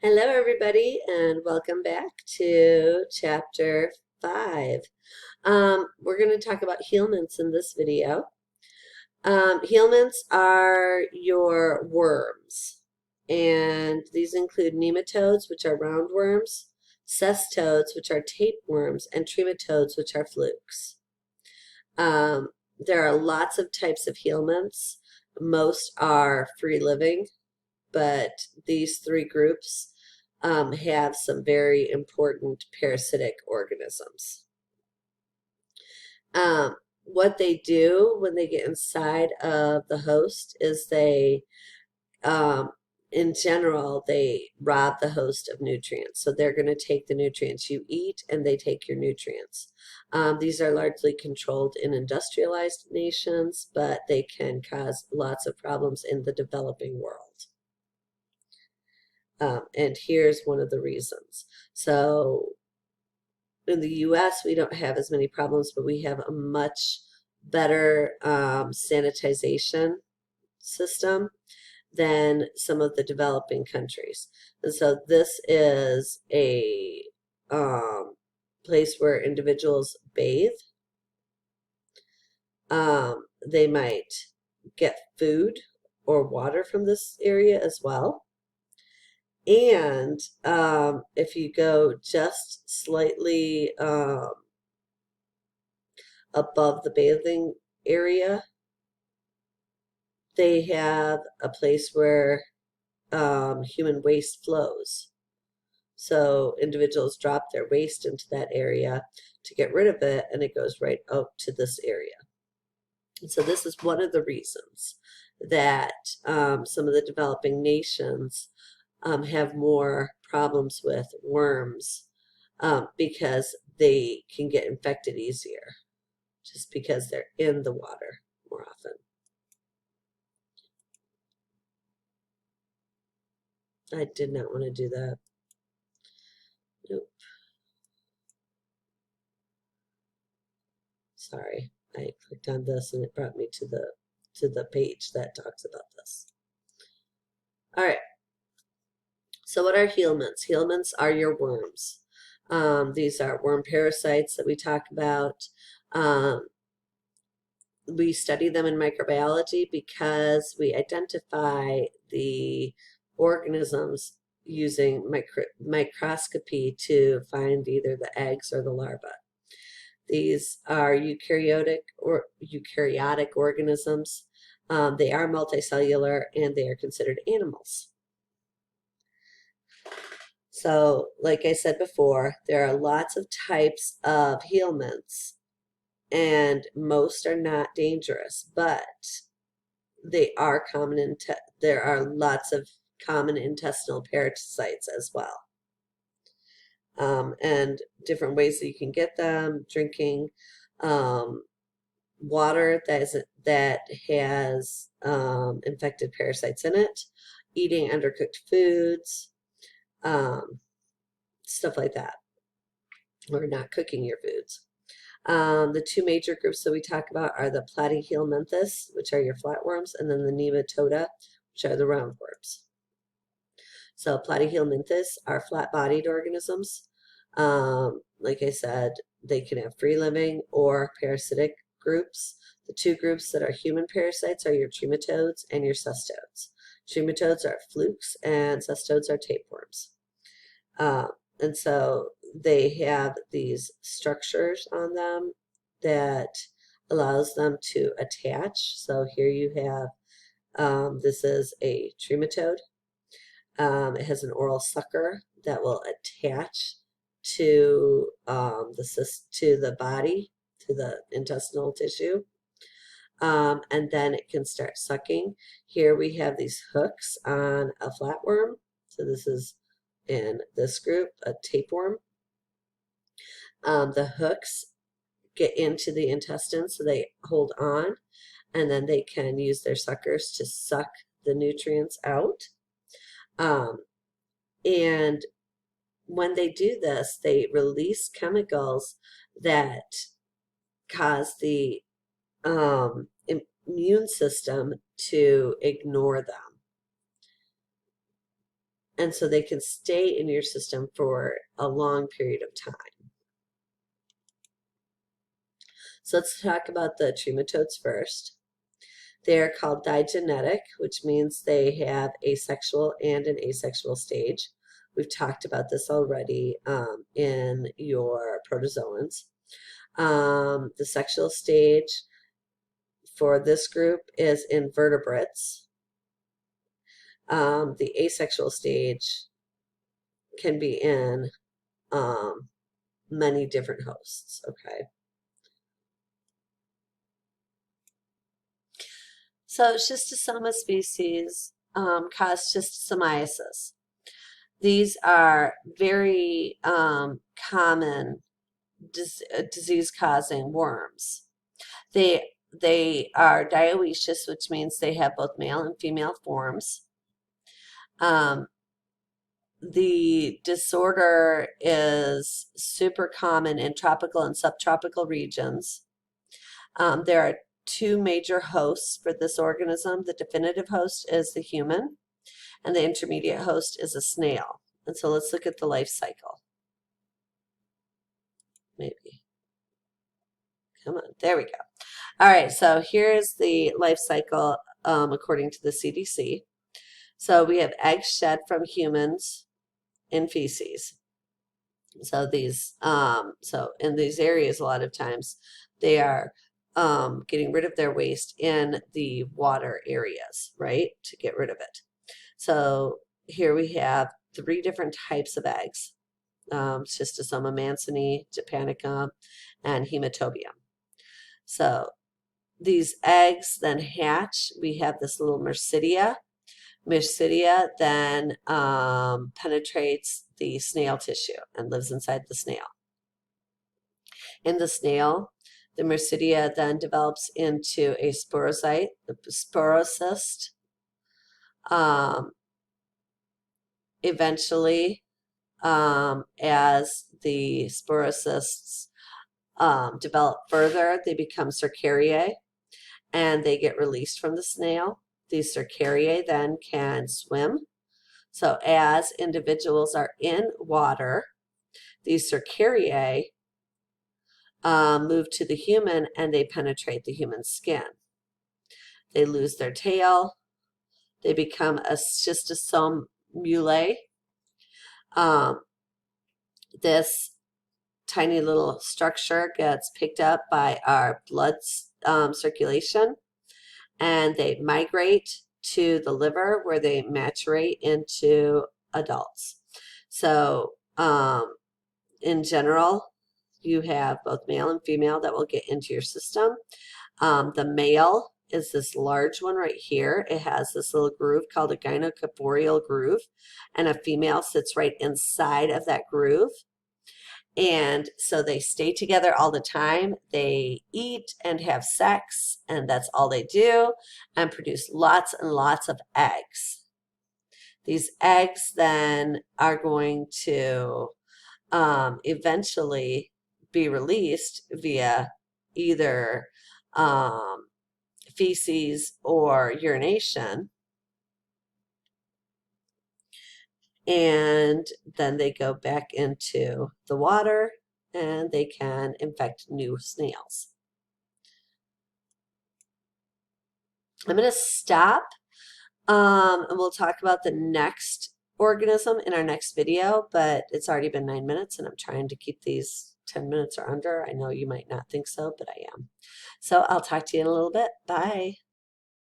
Hello, everybody, and welcome back to Chapter 5. We're going to talk about helminths in this video. Helminths are your worms, and these include nematodes, which are roundworms, cestodes, which are tapeworms, and trematodes, which are flukes. There are lots of types of helminths. Most are free-living, but these three groups have some very important parasitic organisms. What they do when they get inside of the host is in general, they rob the host of nutrients. So they're going to take the nutrients you eat and they take your nutrients. These are largely controlled in industrialized nations, but they can cause lots of problems in the developing world. And here's one of the reasons. So in the US, we don't have as many problems, but we have a much better sanitization system than some of the developing countries. And so this is a place where individuals bathe. They might get food or water from this area as well. And if you go just slightly above the bathing area, they have a place where human waste flows. So individuals drop their waste into that area to get rid of it, and it goes right out to this area. And so this is one of the reasons that some of the developing nations have more problems with worms because they can get infected easier just because they're in the water more often. I did not want to do that. Nope. Sorry, I clicked on this and it brought me to the page that talks about this. All right. So what are helminths? Helminths are your worms. These are worm parasites that we talk about. We study them in microbiology because we identify the organisms using microscopy to find either the eggs or the larvae. These are eukaryotic organisms. They are multicellular and they are considered animals. So, like I said before, there are lots of types of helminths, and most are not dangerous, but they are common there are lots of common intestinal parasites as well. And different ways that you can get them: drinking water that has infected parasites in it, eating undercooked foods, stuff like that, or not cooking your foods. The two major groups that we talk about are the platyhelminthes, which are your flatworms, and then the nematoda, which are the roundworms. So platyhelminthes are flat-bodied organisms. Like I said, they can have free-living or parasitic groups. The two groups that are human parasites are your trematodes and your cestodes. Trematodes are flukes and cestodes are tapeworms. And so they have these structures on them that allows them to attach. So here you have, this is a trematode. It has an oral sucker that will attach to the body, to the intestinal tissue. And then it can start sucking. Here we have these hooks on a flatworm. So this is in this group, a tapeworm. The hooks get into the intestine, so they hold on, and then they can use their suckers to suck the nutrients out. And when they do this, they release chemicals that cause the immune system to ignore them. and so they can stay in your system for a long period of time. So let's talk about the trematodes first. They're called digenetic, which means they have asexual and an asexual stage. We've talked about this already in your protozoans. The sexual stage for this group is invertebrates. The asexual stage can be in many different hosts, okay? So schistosoma species cause schistosomiasis. These are very common disease-causing worms. They are dioecious, which means they have both male and female forms. The disorder is super common in tropical and subtropical regions. There are two major hosts for this organism. The definitive host is the human, and the intermediate host is a snail. And so let's look at the life cycle. Maybe. Come on, there we go. All right, so here's the life cycle according to the CDC. So we have eggs shed from humans in feces. So these, so in these areas, a lot of times they are getting rid of their waste in the water areas, right, to get rid of it. So here we have 3 different types of eggs, Schistosoma mancini, japonica, and hematobium. So these eggs then hatch. We have this little Mercidia. Mercidia then penetrates the snail tissue and lives inside the snail. In the snail, the Mercidia then develops into a sporocyte, the sporocyst. Eventually, as the sporocysts develop further, they become cercariae, and they get released from the snail. These cercariae then can swim. So as individuals are in water, these cercariae move to the human and they penetrate the human skin. They lose their tail. They become a schistosomulae. This tiny little structure gets picked up by our blood circulation, and they migrate to the liver where they maturate into adults. So in general, you have both male and female that will get into your system. The male is this large one right here. It has this little groove called a gynocorporeal groove, and a female sits right inside of that groove. And so they stay together all the time. They eat and have sex, and that's all they do, and produce lots and lots of eggs. These eggs then are going to eventually be released via either feces or urination. And then they go back into the water and they can infect new snails. I'm going to stop and we'll talk about the next organism in our next video, but it's already been 9 minutes and I'm trying to keep these 10 minutes or under. I know you might not think so, but I am. So I'll talk to you in a little bit. Bye.